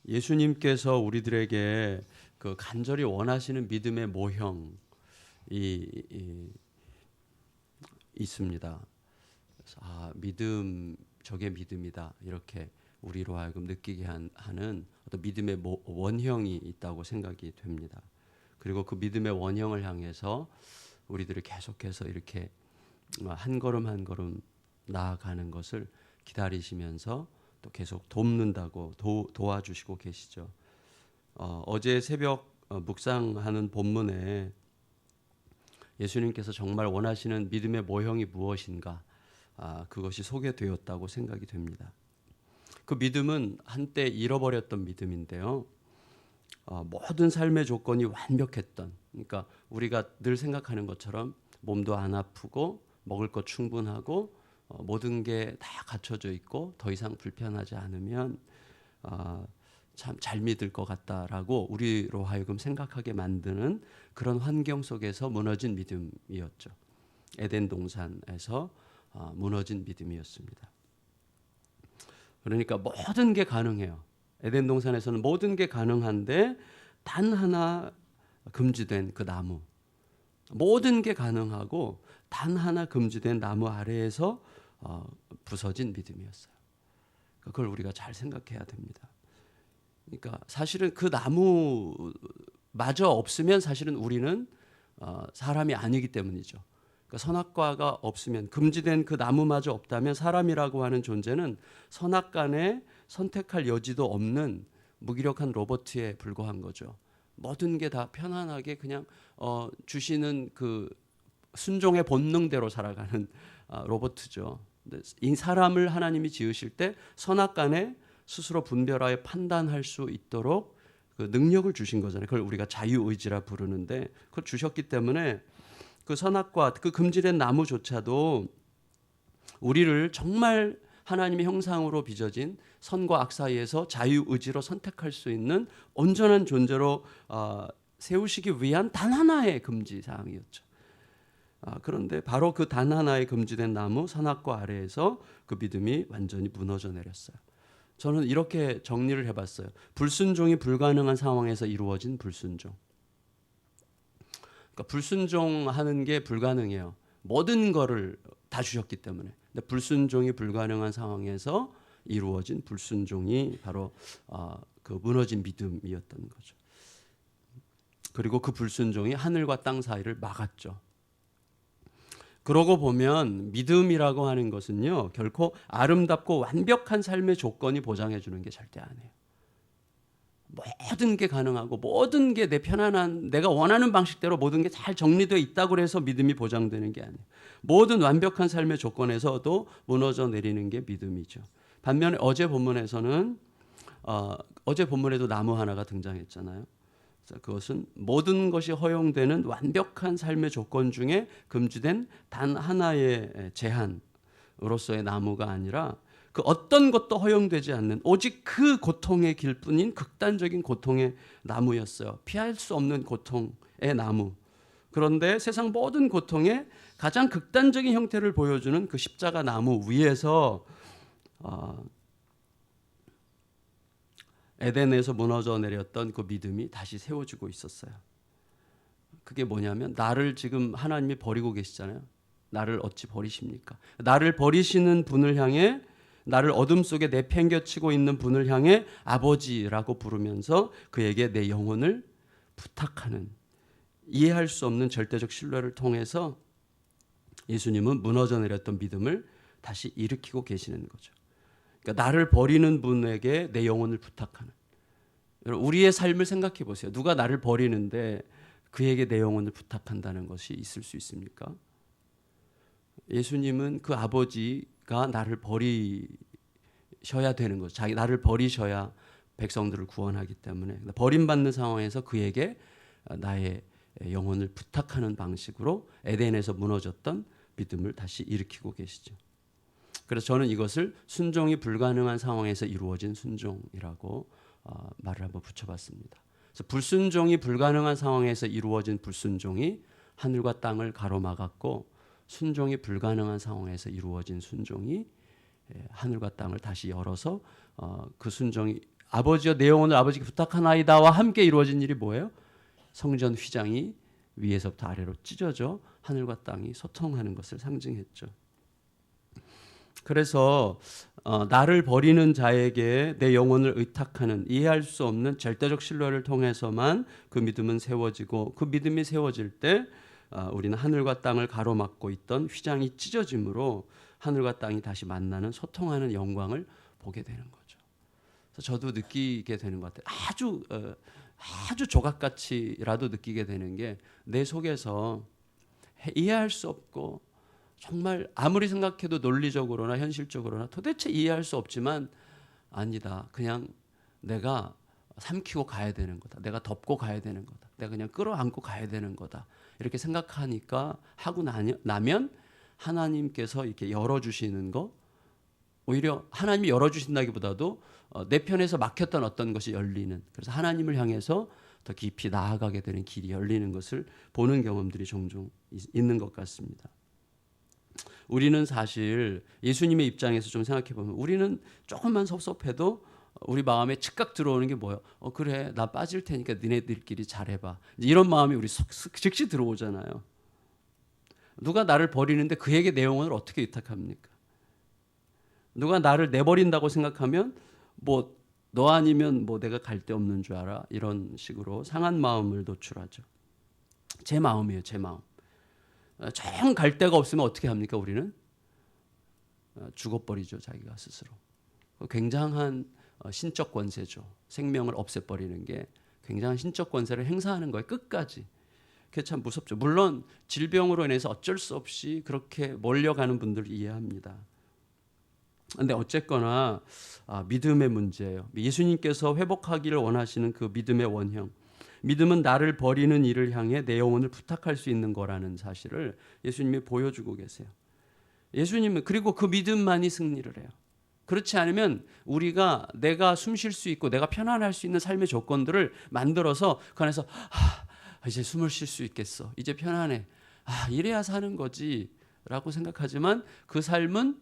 예수님께서 우리들에게 그 간절히 원하시는 믿음의 모형이 있습니다. 그래서 믿음 저게 믿음이다 이렇게 우리로 하여금 느끼게 하는 어떤 믿음의 원형이 있다고 생각이 됩니다. 그리고 그 믿음의 원형을 향해서 우리들이 계속해서 이렇게 한 걸음 한 걸음 나아가는 것을 기다리시면서 또 계속 돕는다고 도와주시고 계시죠. 어제 새벽 묵상하는 본문에 예수님께서 정말 원하시는 믿음의 모형이 무엇인가 그것이 소개되었다고 생각이 됩니다. 그 믿음은 한때 잃어버렸던 믿음인데요. 모든 삶의 조건이 완벽했던, 그러니까 우리가 늘 생각하는 것처럼 몸도 안 아프고 먹을 것 충분하고 모든 게 다 갖춰져 있고 더 이상 불편하지 않으면 참 잘 믿을 것 같다라고 우리로 하여금 생각하게 만드는 그런 환경 속에서 무너진 믿음이었죠. 에덴 동산에서 무너진 믿음이었습니다. 그러니까 모든 게 가능해요. 에덴 동산에서는 모든 게 가능한데 단 하나 금지된 그 나무, 모든 게 가능하고 단 하나 금지된 나무 아래에서 부서진 믿음이었어요. 그걸 우리가 잘 생각해야 됩니다. 그러니까 사실은 그 나무마저 없으면 사실은 우리는 사람이 아니기 때문이죠. 그러니까 선악과가 없으면, 금지된 그 나무마저 없다면 사람이라고 하는 존재는 선악간에 선택할 여지도 없는 무기력한 로봇에 불과한 거죠. 모든 게 다 편안하게 그냥 주시는 그 순종의 본능대로 살아가는 로봇이죠. 이 사람을 하나님이 지으실 때 선악간에 스스로 분별하여 판단할 수 있도록 그 능력을 주신 거잖아요. 그걸 우리가 자유의지라 부르는데 그걸 주셨기 때문에 그 선악과 그 금지된 나무조차도 우리를 정말 하나님의 형상으로 빚어진 선과 악 사이에서 자유의지로 선택할 수 있는 온전한 존재로 세우시기 위한 단 하나의 금지 사항이었죠. 그런데 바로 그 단 하나의 금지된 나무 선악과 아래에서 그 믿음이 완전히 무너져 내렸어요. 저는 이렇게 정리를 해봤어요. 불순종이 불가능한 상황에서 이루어진 불순종. 그러니까 불순종하는 게 불가능해요. 모든 거를 다 주셨기 때문에. 근데 불순종이 불가능한 상황에서 이루어진 불순종이 바로 그 무너진 믿음이었던 거죠. 그리고 그 불순종이 하늘과 땅 사이를 막았죠. 그러고 보면 믿음이라고 하는 것은요, 결코 아름답고 완벽한 삶의 조건이 보장해 주는 게 절대 아니에요. 모든 게 가능하고 모든 게 내 편안한 내가 원하는 방식대로 모든 게 잘 정리되어 있다고 해서 믿음이 보장되는 게 아니에요. 모든 완벽한 삶의 조건에서도 무너져 내리는 게 믿음이죠. 반면에 어제 본문에서는 어제 본문에도 나무 하나가 등장했잖아요. 그것은 모든 것이 허용되는 완벽한 삶의 조건 중에 금지된 단 하나의 제한으로서의 나무가 아니라 그 어떤 것도 허용되지 않는 오직 그 고통의 길뿐인 극단적인 고통의 나무였어요. 피할 수 없는 고통의 나무. 그런데 세상 모든 고통의 가장 극단적인 형태를 보여주는 그 십자가 나무 위에서 에덴에서 무너져 내렸던 그 믿음이 다시 세워지고 있었어요. 그게 뭐냐면 나를 지금 하나님이 버리고 계시잖아요. 나를 어찌 버리십니까? 나를 버리시는 분을 향해 나를 어둠 속에 내팽겨치고 있는 분을 향해 아버지라고 부르면서 그에게 내 영혼을 부탁하는 이해할 수 없는 절대적 신뢰를 통해서 예수님은 무너져 내렸던 믿음을 다시 일으키고 계시는 거죠. 그러니까 나를 버리는 분에게 내 영혼을 부탁하는. 우리의 삶을 생각해 보세요. 누가 나를 버리는데 그에게 내 영혼을 부탁한다는 것이 있을 수 있습니까? 예수님은 그 아버지가 나를 버리셔야 되는 거죠. 나를 버리셔야 백성들을 구원하기 때문에 버림받는 상황에서 그에게 나의 영혼을 부탁하는 방식으로 에덴에서 무너졌던 믿음을 다시 일으키고 계시죠. 그래서 저는 이것을 순종이 불가능한 상황에서 이루어진 순종이라고 말을 한번 붙여봤습니다. 그래서 불순종이 불가능한 상황에서 이루어진 불순종이 하늘과 땅을 가로막았고 순종이 불가능한 상황에서 이루어진 순종이 하늘과 땅을 다시 열어서 그 순종이 아버지여 내 영혼을 아버지께 부탁하나이다와 함께 이루어진 일이 뭐예요? 성전 휘장이 위에서부터 아래로 찢어져 하늘과 땅이 소통하는 것을 상징했죠. 그래서 나를 버리는 자에게 내 영혼을 의탁하는 이해할 수 없는 절대적 신뢰를 통해서만 그 믿음은 세워지고, 그 믿음이 세워질 때 우리는 하늘과 땅을 가로막고 있던 휘장이 찢어짐으로 하늘과 땅이 다시 만나는 소통하는 영광을 보게 되는 거죠. 그래서 저도 느끼게 되는 것 같아요. 아주 조각같이라도 느끼게 되는 게, 내 속에서 이해할 수 없고 정말 아무리 생각해도 논리적으로나 현실적으로나 도대체 이해할 수 없지만, 아니다, 그냥 내가 삼키고 가야 되는 거다, 내가 덮고 가야 되는 거다, 내가 그냥 끌어안고 가야 되는 거다, 이렇게 생각하니까 하고 나면 하나님께서 이렇게 열어주시는 거, 오히려 하나님이 열어주신다기보다도 내 편에서 막혔던 어떤 것이 열리는, 그래서 하나님을 향해서 더 깊이 나아가게 되는 길이 열리는 것을 보는 경험들이 종종 있는 것 같습니다. 우리는 사실 예수님의 입장에서 좀 생각해 보면, 우리는 조금만 섭섭해도 우리 마음에 즉각 들어오는 게 뭐예요? 그래, 나 빠질 테니까 니네들끼리 잘해봐, 이런 마음이 우리 즉시 들어오잖아요. 누가 나를 버리는데 그에게 내 영혼을 어떻게 의탁합니까? 누가 나를 내버린다고 생각하면 너 아니면 내가 갈 데 없는 줄 알아, 이런 식으로 상한 마음을 노출하죠. 제 마음이에요, 제 마음. 정 갈 데가 없으면 어떻게 합니까? 우리는 죽어버리죠, 자기가 스스로. 굉장한 신적 권세죠. 생명을 없애버리는 게 굉장한 신적 권세를 행사하는 거예요, 끝까지. 그게 참 무섭죠. 물론 질병으로 인해서 어쩔 수 없이 그렇게 몰려가는 분들 이해합니다. 근데 어쨌거나 믿음의 문제예요. 예수님께서 회복하기를 원하시는 그 믿음의 원형, 믿음은 나를 버리는 이를 향해 내 영혼을 부탁할 수 있는 거라는 사실을 예수님이 보여주고 계세요. 예수님은, 그리고 그 믿음만이 승리를 해요. 그렇지 않으면 우리가 내가 숨 쉴 수 있고 내가 편안할 수 있는 삶의 조건들을 만들어서 그 안에서 이제 숨을 쉴 수 있겠어, 이제 편안해, 이래야 사는 거지 라고 생각하지만, 그 삶은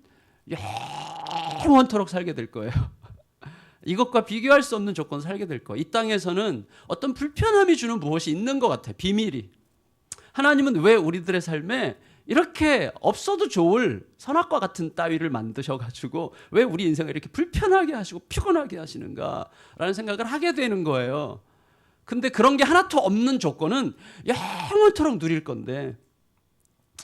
영원토록 살게 될 거예요. 이것과 비교할 수 없는 조건을 살게 될 거예요. 이 땅에서는 어떤 불편함이 주는 무엇이 있는 것 같아요, 비밀이. 하나님은 왜 우리들의 삶에 이렇게 없어도 좋을 선악과 같은 따위를 만드셔가지고 왜 우리 인생을 이렇게 불편하게 하시고 피곤하게 하시는가라는 생각을 하게 되는 거예요. 근데 그런 게 하나도 없는 조건은 영원토록 누릴 건데,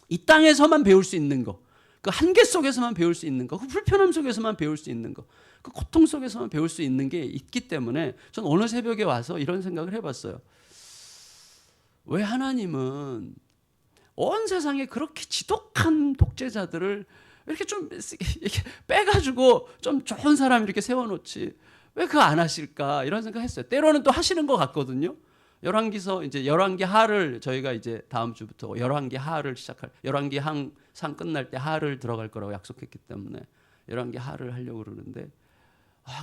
이 땅에서만 배울 수 있는 거, 그 한계 속에서만 배울 수 있는 거, 그 불편함 속에서만 배울 수 있는 거, 그 고통 속에서만 배울 수 있는 게 있기 때문에 저는 오늘 새벽에 와서 이런 생각을 해봤어요. 왜 하나님은 온 세상에 그렇게 지독한 독재자들을 이렇게 좀 이렇게 빼가지고 좀 좋은 사람 이렇게 세워놓지, 왜 그거 안 하실까, 이런 생각했어요. 때로는 또 하시는 것 같거든요. 열왕기서 이제 열왕기 하를 저희가 이제 다음 주부터 열왕기 하를 시작할, 열왕기 상 끝날 때 하를 들어갈 거라고 약속했기 때문에 열왕기 하를 하려고 그러는데,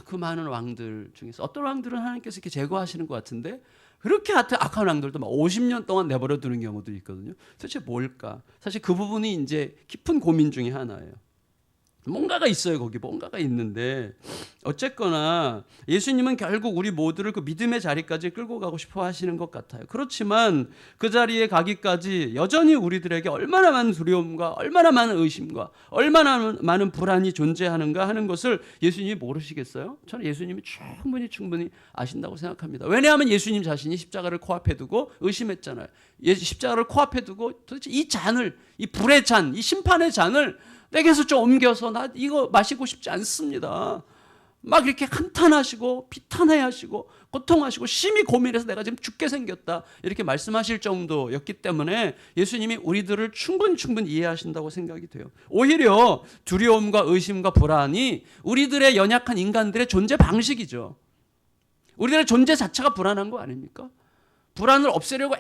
그 많은 왕들 중에서 어떤 왕들은 하나님께서 이렇게 제거하시는 것 같은데, 그렇게 악한 왕들도 막 50년 동안 내버려 두는 경우도 있거든요. 도대체 뭘까? 사실 그 부분이 이제 깊은 고민 중에 하나예요. 뭔가가 있어요, 거기 뭔가가 있는데, 어쨌거나 예수님은 결국 우리 모두를 그 믿음의 자리까지 끌고 가고 싶어 하시는 것 같아요. 그렇지만 그 자리에 가기까지 여전히 우리들에게 얼마나 많은 두려움과 얼마나 많은 의심과 얼마나 많은 불안이 존재하는가 하는 것을 예수님이 모르시겠어요? 저는 예수님이 충분히 아신다고 생각합니다. 왜냐하면 예수님 자신이 십자가를 코앞에 두고 의심했잖아요. 십자가를 코앞에 두고 도대체 이 잔을, 이 불의 잔, 이 심판의 잔을 내게서 좀 옮겨서 나 이거 마시고 싶지 않습니다. 막 이렇게 한탄하시고 비탄해하시고 고통하시고 심히 고민해서 내가 지금 죽게 생겼다, 이렇게 말씀하실 정도였기 때문에 예수님이 우리들을 충분히 이해하신다고 생각이 돼요. 오히려 두려움과 의심과 불안이 우리들의 연약한 인간들의 존재 방식이죠. 우리들의 존재 자체가 불안한 거 아닙니까? 불안을 없애려고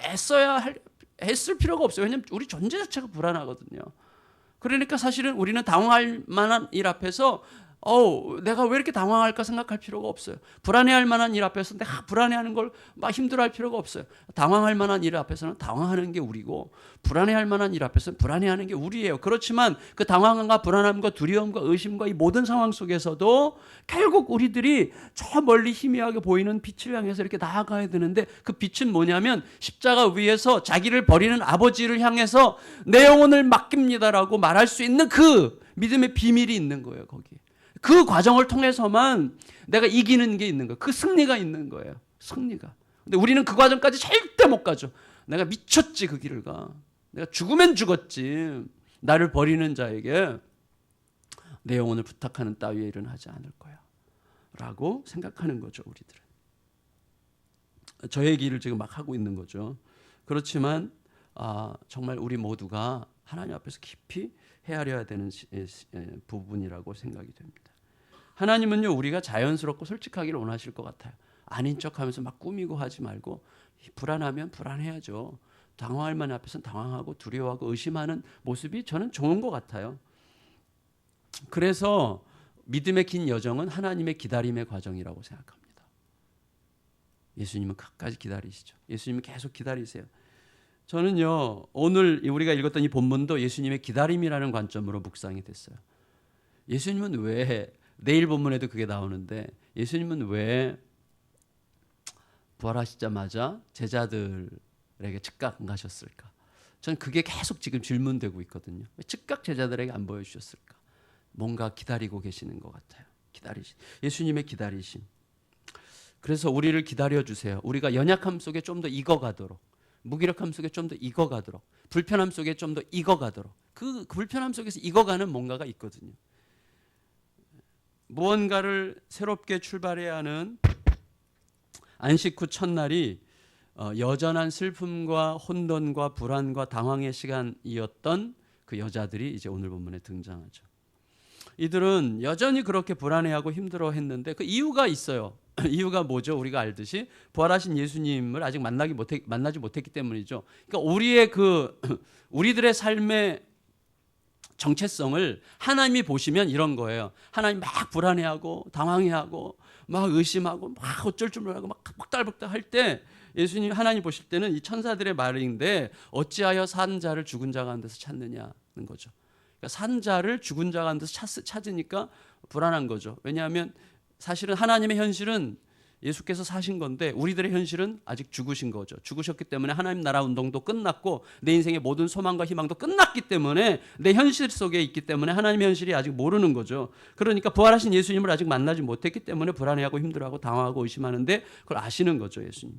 애쓸 필요가 없어요. 왜냐하면 우리 존재 자체가 불안하거든요. 그러니까 사실은 우리는 당황할 만한 일 앞에서 내가 왜 이렇게 당황할까 생각할 필요가 없어요. 불안해할 만한 일 앞에서 내가 불안해하는 걸 막 힘들어할 필요가 없어요. 당황할 만한 일 앞에서는 당황하는 게 우리고 불안해할 만한 일 앞에서는 불안해하는 게 우리예요. 그렇지만 그 당황함과 불안함과 두려움과 의심과 이 모든 상황 속에서도 결국 우리들이 저 멀리 희미하게 보이는 빛을 향해서 이렇게 나아가야 되는데, 그 빛은 뭐냐면 십자가 위에서 자기를 버리는 아버지를 향해서 내 영혼을 맡깁니다라고 말할 수 있는 그 믿음의 비밀이 있는 거예요. 거기에. 그 과정을 통해서만 내가 이기는 게 있는 거예요. 그 승리가 있는 거예요. 승리가. 근데 우리는 그 과정까지 절대 못 가죠. 내가 미쳤지 그 길을 가. 내가 죽으면 죽었지. 나를 버리는 자에게 내 영혼을 부탁하는 따위의 일은 하지 않을 거야. 라고 생각하는 거죠, 우리들은. 저 얘기를 지금 막 하고 있는 거죠. 그렇지만 정말 우리 모두가 하나님 앞에서 깊이 헤아려야 되는 부분이라고 생각이 됩니다. 하나님은요, 우리가 자연스럽고 솔직하기를 원하실 것 같아요. 아닌 척하면서 막 꾸미고 하지 말고, 불안하면 불안해야죠. 당황할 만한 앞에서는 당황하고 두려워하고 의심하는 모습이 저는 좋은 것 같아요. 그래서 믿음의 긴 여정은 하나님의 기다림의 과정이라고 생각합니다. 예수님은 끝까지 기다리시죠. 예수님은 계속 기다리세요. 저는요, 오늘 우리가 읽었던 이 본문도 예수님의 기다림이라는 관점으로 묵상이 됐어요. 예수님은 왜, 내일 본문에도 그게 나오는데, 예수님은 왜 부활하시자마자 제자들에게 즉각 안 가셨을까? 저는 그게 계속 지금 질문되고 있거든요. 왜 즉각 제자들에게 안 보여주셨을까? 뭔가 기다리고 계시는 것 같아요. 예수님의 기다리심. 그래서 우리를 기다려주세요. 우리가 연약함 속에 좀 더 익어가도록, 무기력함 속에 좀 더 익어가도록, 불편함 속에 좀 더 익어가도록, 그 불편함 속에서 익어가는 뭔가가 있거든요. 무언가를 새롭게 출발해야 하는 안식 후 첫날이 여전한 슬픔과 혼돈과 불안과 당황의 시간이었던 그 여자들이 이제 오늘 본문에 등장하죠. 이들은 여전히 그렇게 불안해하고 힘들어했는데 그 이유가 있어요. 이유가 뭐죠? 우리가 알듯이 부활하신 예수님을 아직 만나지 못했기 때문이죠. 그러니까 우리들의 삶의 정체성을 하나님이 보시면 이런 거예요. 하나님 막 불안해하고 당황해하고 막 의심하고 막 어쩔 줄 모르고 막 벅달벅달 할 때, 예수님 하나님 보실 때는 이 천사들의 말인데 어찌하여 산 자를 죽은 자 가운데서 찾느냐는 거죠. 그러니까 산 자를 죽은 자 가운데서 찾으니까 불안한 거죠. 왜냐하면 사실은 하나님의 현실은 예수께서 사신 건데 우리들의 현실은 아직 죽으신 거죠. 죽으셨기 때문에 하나님 나라 운동도 끝났고 내 인생의 모든 소망과 희망도 끝났기 때문에 내 현실 속에 있기 때문에 하나님의 현실이 아직 모르는 거죠. 그러니까 부활하신 예수님을 아직 만나지 못했기 때문에 불안해하고 힘들어하고 당황하고 의심하는데 그걸 아시는 거죠, 예수님이.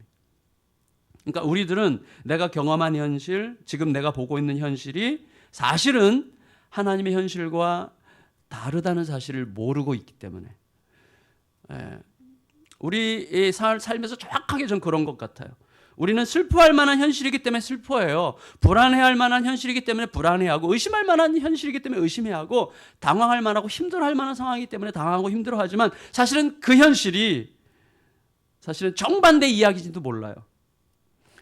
그러니까 우리들은 내가 경험한 현실, 지금 내가 보고 있는 현실이 사실은 하나님의 현실과 다르다는 사실을 모르고 있기 때문에, 우리 삶에서 정확하게 전 그런 것 같아요. 우리는 슬퍼할 만한 현실이기 때문에 슬퍼해요. 불안해할 만한 현실이기 때문에 불안해하고, 의심할 만한 현실이기 때문에 의심해하고, 당황할 만하고 힘들어할 만한 상황이기 때문에 당황하고 힘들어하지만 사실은 그 현실이 사실은 정반대 이야기인지도 몰라요.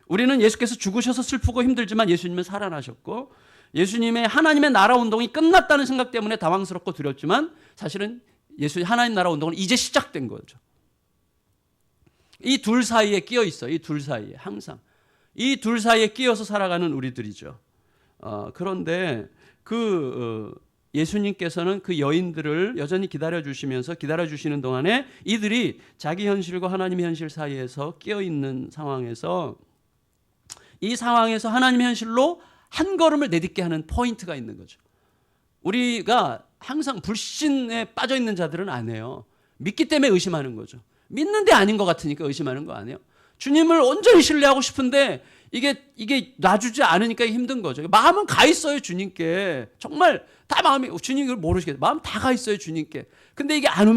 우리는 예수께서 죽으셔서 슬프고 힘들지만 예수님은 살아나셨고, 예수님의 하나님의 나라 운동이 끝났다는 생각 때문에 당황스럽고 두렵지만 사실은 하나님 나라 운동은 이제 시작된 거죠. 이 둘 사이에 끼어 있어. 이 둘 사이에 항상 이 둘 사이에 끼어서 살아가는 우리들이죠. 그런데 예수님께서는 그 여인들을 여전히 기다려주시는 동안에 이들이 자기 현실과 하나님의 현실 사이에서 끼어 있는 상황에서, 이 상황에서 하나님의 현실로 한 걸음을 내딛게 하는 포인트가 있는 거죠. 우리가 항상 불신에 빠져 있는 자들은 안 해요. 믿기 때문에 의심하는 거죠. 믿는데 아닌 것 같으니까 의심하는 거 아니에요? 주님을 온전히 신뢰하고 싶은데 이게 놔주지 않으니까 힘든 거죠. 마음은 가 있어요, 주님께. 정말 다 마음이, 주님을 모르시겠어요. 마음 다 가 있어요, 주님께. 근데 이게 안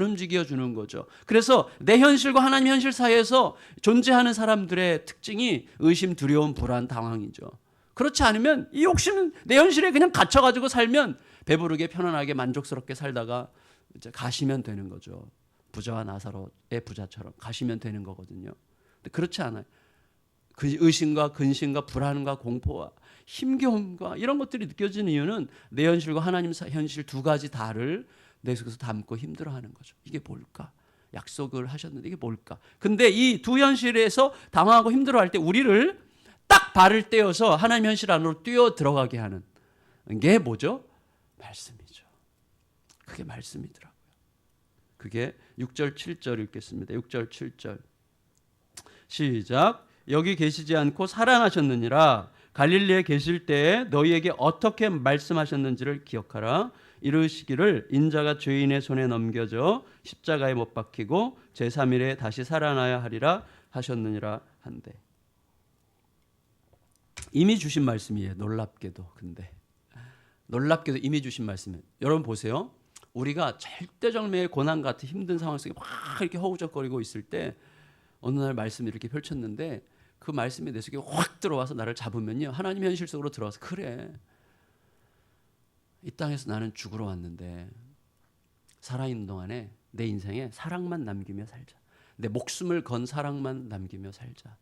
움직여 주는 거죠. 그래서 내 현실과 하나님 현실 사이에서 존재하는 사람들의 특징이 의심, 두려움, 불안, 당황이죠. 그렇지 않으면 이 욕심은 내 현실에 그냥 갇혀가지고 살면 배부르게 편안하게 만족스럽게 살다가 이제 가시면 되는 거죠. 부자와 나사로의 부자처럼 가시면 되는 거거든요. 근데 그렇지 않아요. 그 의심과 근심과 불안과 공포와 힘겨움과 이런 것들이 느껴지는 이유는 내 현실과 하나님 현실 두 가지 다를 내 속에서 담고 힘들어하는 거죠. 이게 뭘까? 약속을 하셨는데 이게 뭘까? 근데 이 두 현실에서 당황하고 힘들어할 때 우리를 딱 발을 떼어서 하나님 현실 안으로 뛰어 들어가게 하는 게 뭐죠? 말씀이죠. 그게 말씀이더라고요. 그게 6절 7절 읽겠습니다. 6절 7절 시작. 여기 계시지 않고 살아나셨느니라. 갈릴리에 계실 때에 너희에게 어떻게 말씀하셨는지를 기억하라. 이르시기를 인자가 죄인의 손에 넘겨져 십자가에 못 박히고 제3일에 다시 살아나야 하리라 하셨느니라 한데. 이미 주신 말씀이에요. 놀랍게도. 근데 놀랍게도 이미 주신 말씀이에요. 여러분 보세요. 우리가 절대절명의 고난 같은 힘든 상황 속에 막 이렇게 허우적거리고 있을 때 어느 날 말씀이 이렇게 펼쳤는데 그 말씀이 내 속에 확 들어와서 나를 잡으면요. 하나님 현실 속으로 들어와서 그래. 이 땅에서 나는 죽으러 왔는데 살아있는 동안에 내 인생에 사랑만 남기며 살자. 내 목숨을 건 사랑만 남기며 살자.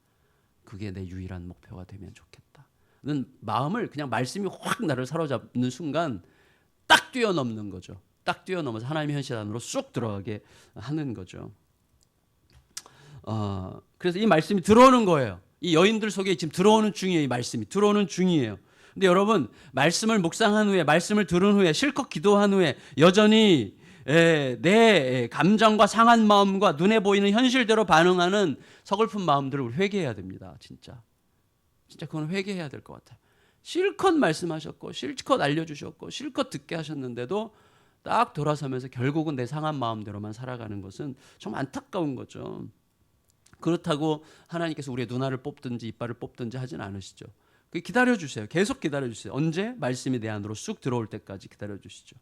그게 내 유일한 목표가 되면 좋겠다. 는 마음을 그냥 말씀이 확 나를 사로잡는 순간 딱 뛰어넘는 거죠. 딱 뛰어넘어서 하나님의 현실 안으로 쑥 들어가게 하는 거죠. 그래서 이 말씀이 들어오는 거예요. 이 여인들 속에 지금 들어오는 중이에요. 이 말씀이 들어오는 중이에요. 근데 여러분 말씀을 묵상한 후에 말씀을 들은 후에 실컷 기도한 후에 여전히 내 감정과 상한 마음과 눈에 보이는 현실대로 반응하는 서글픈 마음들을 우리 회개해야 됩니다. 진짜 그건 회개해야 될 것 같아요. 실컷 말씀하셨고 실컷 알려주셨고 실컷 듣게 하셨는데도 딱 돌아서면서 결국은 내 상한 마음대로만 살아가는 것은 정말 안타까운 거죠. 그렇다고 하나님께서 우리의 눈알을 뽑든지 이빨을 뽑든지 하진 않으시죠. 기다려주세요. 계속 기다려주세요. 언제? 말씀이 내 안으로 쑥 들어올 때까지 기다려주시죠.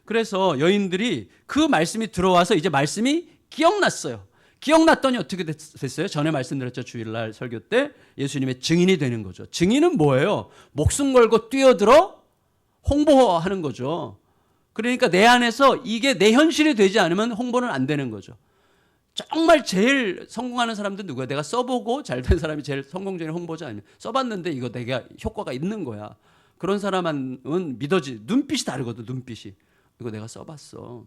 그래서 여인들이 그 말씀이 들어와서 이제 말씀이 기억났어요. 기억났더니 어떻게 됐어요? 전에 말씀드렸죠. 주일날 설교 때 예수님의 증인이 되는 거죠. 증인은 뭐예요? 목숨 걸고 뛰어들어 홍보하는 거죠. 그러니까 내 안에서 이게 내 현실이 되지 않으면 홍보는 안 되는 거죠. 정말 제일 성공하는 사람들은 누구야? 내가 써보고 잘된 사람이 제일 성공적인 홍보자 아니면 써봤는데 이거 내가 효과가 있는 거야. 그런 사람은 믿어지. 눈빛이 다르거든. 눈빛이. 이거 내가 써봤어.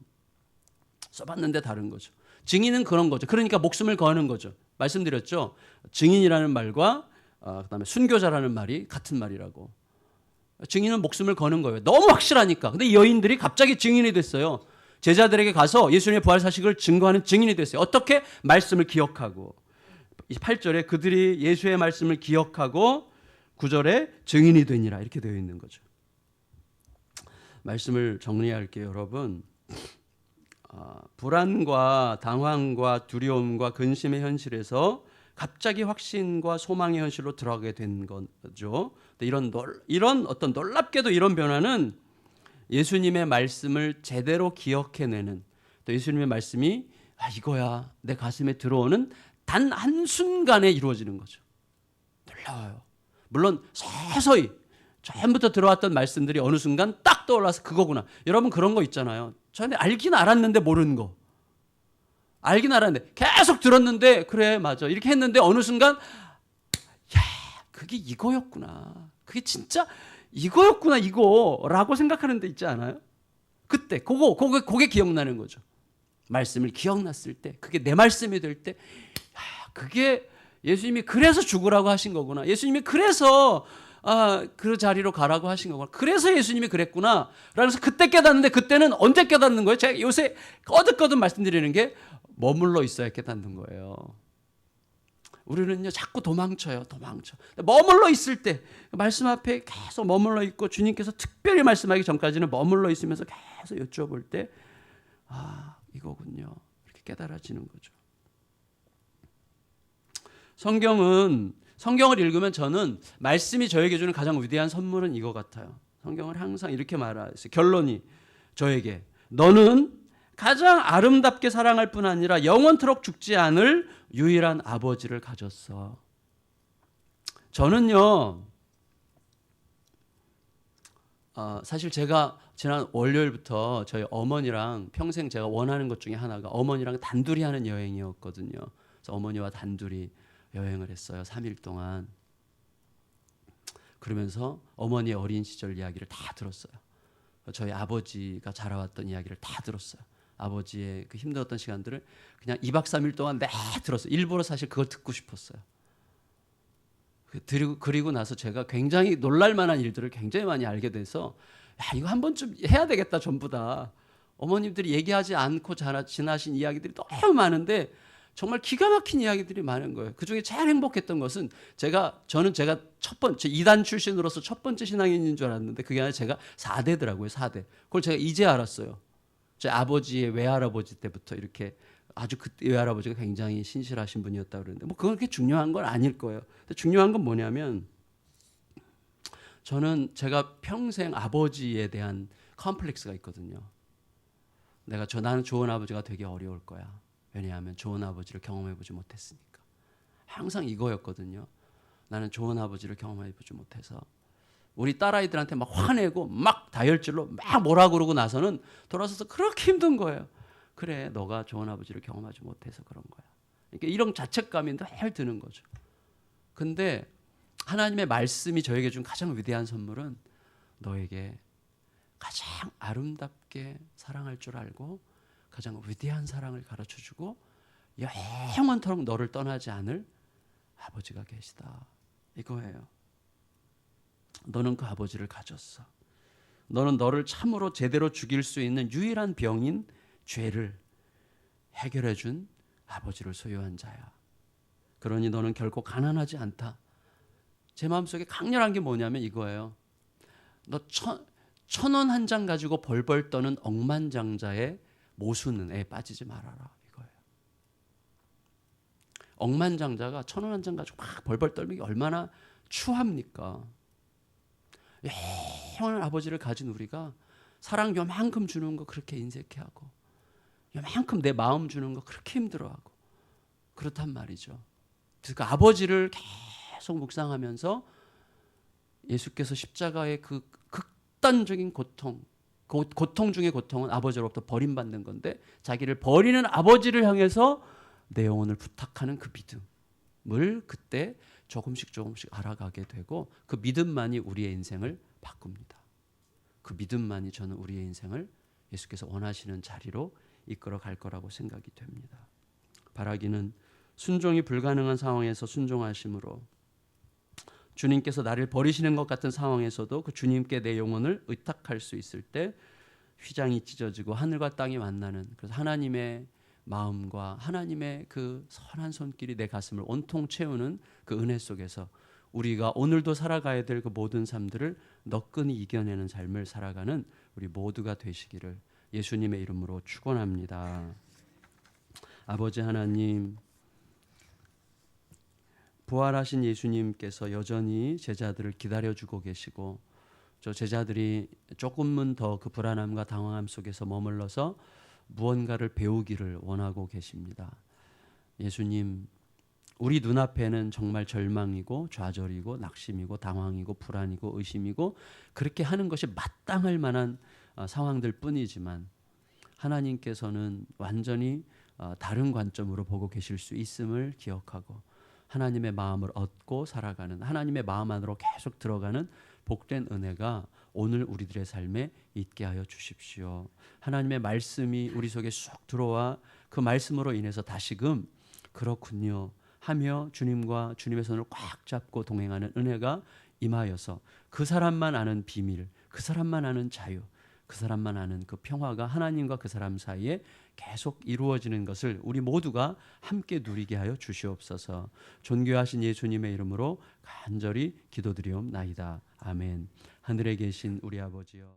써봤는데 다른 거죠. 증인은 그런 거죠. 그러니까 목숨을 거는 거죠. 말씀드렸죠. 증인이라는 말과 그다음에 순교자라는 말이 같은 말이라고. 증인은 목숨을 거는 거예요. 너무 확실하니까. 근데 이 여인들이 갑자기 증인이 됐어요. 제자들에게 가서 예수님의 부활 사실을 증거하는 증인이 됐어요. 어떻게? 말씀을 기억하고. 8절에 그들이 예수의 말씀을 기억하고 9절에 증인이 되니라 이렇게 되어 있는 거죠. 말씀을 정리할게요. 여러분. 불안과 당황과 두려움과 근심의 현실에서 갑자기 확신과 소망의 현실로 들어가게 된 거죠. 이런 어떤 놀랍게도 이런 변화는 예수님의 말씀을 제대로 기억해내는 또 예수님의 말씀이 이거야 내 가슴에 들어오는 단 한순간에 이루어지는 거죠. 놀라워요. 물론 서서히 처음부터 들어왔던 말씀들이 어느 순간 딱 떠올라서 그거구나. 여러분 그런 거 있잖아요. 저는 알긴 알았는데 모르는 거. 알긴 알았는데 계속 들었는데 그래 맞아 이렇게 했는데 어느 순간 야 그게 이거였구나. 그게 진짜 이거였구나 이거라고 생각하는 데 있지 않아요? 그때 그게 기억나는 거죠. 말씀을 기억났을 때 그게 내 말씀이 될 때 그게 예수님이 그래서 죽으라고 하신 거구나. 예수님이 그래서 그 자리로 가라고 하신 거구나. 그래서 예수님이 그랬구나. 그래서 그때 깨닫는데 그때는 언제 깨닫는 거예요? 제가 요새 거듭거듭 말씀드리는 게 머물러 있어야 깨닫는 거예요. 우리는요 자꾸 도망쳐. 머물러 있을 때 말씀 앞에 계속 머물러 있고 주님께서 특별히 말씀하기 전까지는 머물러 있으면서 계속 여쭤볼 때 이거군요. 이렇게 깨달아지는 거죠. 성경을 읽으면 저는 말씀이 저에게 주는 가장 위대한 선물은 이거 같아요. 성경을 항상 이렇게 말했어요. 결론이 저에게 너는 가장 아름답게 사랑할 뿐 아니라 영원토록 죽지 않을 유일한 아버지를 가졌어. 저는요 사실 제가 지난 월요일부터 저희 어머니랑 평생 제가 원하는 것 중에 하나가 어머니랑 단둘이 하는 여행이었거든요. 그래서 어머니와 단둘이 여행을 했어요. 3일 동안. 그러면서 어머니의 어린 시절 이야기를 다 들었어요. 저희 아버지가 자라왔던 이야기를 다 들었어요. 아버지의 그 힘들었던 시간들을 그냥 2박 3일 동안 내 들었어요. 일부러 사실 그걸 듣고 싶었어요. 그리고 나서 제가 굉장히 놀랄 만한 일들을 굉장히 많이 알게 돼서 이거 한 번쯤 해야 되겠다. 전부 다 어머님들이 얘기하지 않고 지나신 이야기들이 너무 많은데 정말 기가 막힌 이야기들이 많은 거예요. 그중에 제일 행복했던 것은 저는 제가 첫 번째 이단 출신으로서 첫 번째 신앙인인 줄 알았는데 그게 아니라 제가 4대더라고요. 4대. 그걸 제가 이제 알았어요. 제 아버지의 외할아버지 때부터 이렇게 아주 그 외할아버지가 굉장히 신실하신 분이었다고 그러는데 뭐 그건 그렇게 중요한 건 아닐 거예요. 근데 중요한 건 뭐냐면 저는 제가 평생 아버지에 대한 컴플렉스가 있거든요. 나는 좋은 아버지가 되기 어려울 거야. 왜냐하면 좋은 아버지를 경험해보지 못했으니까. 항상 이거였거든요. 나는 좋은 아버지를 경험해보지 못해서 우리 딸아이들한테 막 화내고 막 다혈질로 막 뭐라 그러고 나서는 돌아서서 그렇게 힘든 거예요. 그래, 너가 좋은 아버지를 경험하지 못해서 그런 거야. 그러니까 이런 자책감이 늘 드는 거죠. 근데 하나님의 말씀이 저에게 준 가장 위대한 선물은 너에게 가장 아름답게 사랑할 줄 알고 가장 위대한 사랑을 가르쳐주고 영원토록 너를 떠나지 않을 아버지가 계시다. 이거예요. 너는 그 아버지를 가졌어. 너는 너를 참으로 제대로 죽일 수 있는 유일한 병인 죄를 해결해 준 아버지를 소유한 자야. 그러니 너는 결코 가난하지 않다. 제 마음속에 강렬한 게 뭐냐면 이거예요. 너 1,000원 한 장 가지고 벌벌 떠는 억만장자의 모순에 빠지지 말아라. 이거예요. 억만장자가 1,000원 한 장 가지고 막 벌벌 떨는 게 얼마나 추합니까? 영원한 아버지를 가진 우리가 사랑 요만큼 주는 거 그렇게 인색해하고 요만큼 내 마음 주는 거 그렇게 힘들어하고 그렇단 말이죠. 그래서 그 아버지를 계속 묵상하면서 예수께서 십자가의 그 극단적인 고통 중의 고통은 아버지로부터 버림받는 건데 자기를 버리는 아버지를 향해서 내 영혼을 부탁하는 그 믿음을 그때 조금씩 알아가게 되고 그 믿음만이 우리의 인생을 바꿉니다. 그 믿음만이 저는 우리의 인생을 예수께서 원하시는 자리로 이끌어 갈 거라고 생각이 됩니다. 바라기는 순종이 불가능한 상황에서 순종하심으로 주님께서 나를 버리시는 것 같은 상황에서도 그 주님께 내 영혼을 의탁할 수 있을 때 휘장이 찢어지고 하늘과 땅이 만나는 그래서 하나님의 마음과 하나님의 그 선한 손길이 내 가슴을 온통 채우는 그 은혜 속에서 우리가 오늘도 살아가야 될 그 모든 삶들을 너끈히 이겨내는 삶을 살아가는 우리 모두가 되시기를 예수님의 이름으로 축원합니다. 아버지 하나님, 부활하신 예수님께서 여전히 제자들을 기다려주고 계시고 저 제자들이 조금은 더 그 불안함과 당황함 속에서 머물러서 무언가를 배우기를 원하고 계십니다. 예수님, 우리 눈앞에는 정말 절망이고 좌절이고 낙심이고 당황이고 불안이고 의심이고 그렇게 하는 것이 마땅할 만한 상황들 뿐이지만 하나님께서는 완전히 다른 관점으로 보고 계실 수 있음을 기억하고 하나님의 마음을 얻고 살아가는 하나님의 마음 안으로 계속 들어가는 복된 은혜가 오늘 우리들의 삶에 있게 하여 주십시오. 하나님의 말씀이 우리 속에 쑥 들어와 그 말씀으로 인해서 다시금 그렇군요 하며 주님과 주님의 손을 꽉 잡고 동행하는 은혜가 임하여서 그 사람만 아는 비밀, 그 사람만 아는 자유, 그 사람만 아는 그 평화가 하나님과 그 사람 사이에 계속 이루어지는 것을 우리 모두가 함께 누리게 하여 주시옵소서. 존귀하신 예수님의 이름으로 간절히 기도드리옵나이다. 아멘. 하늘에 계신 우리 아버지여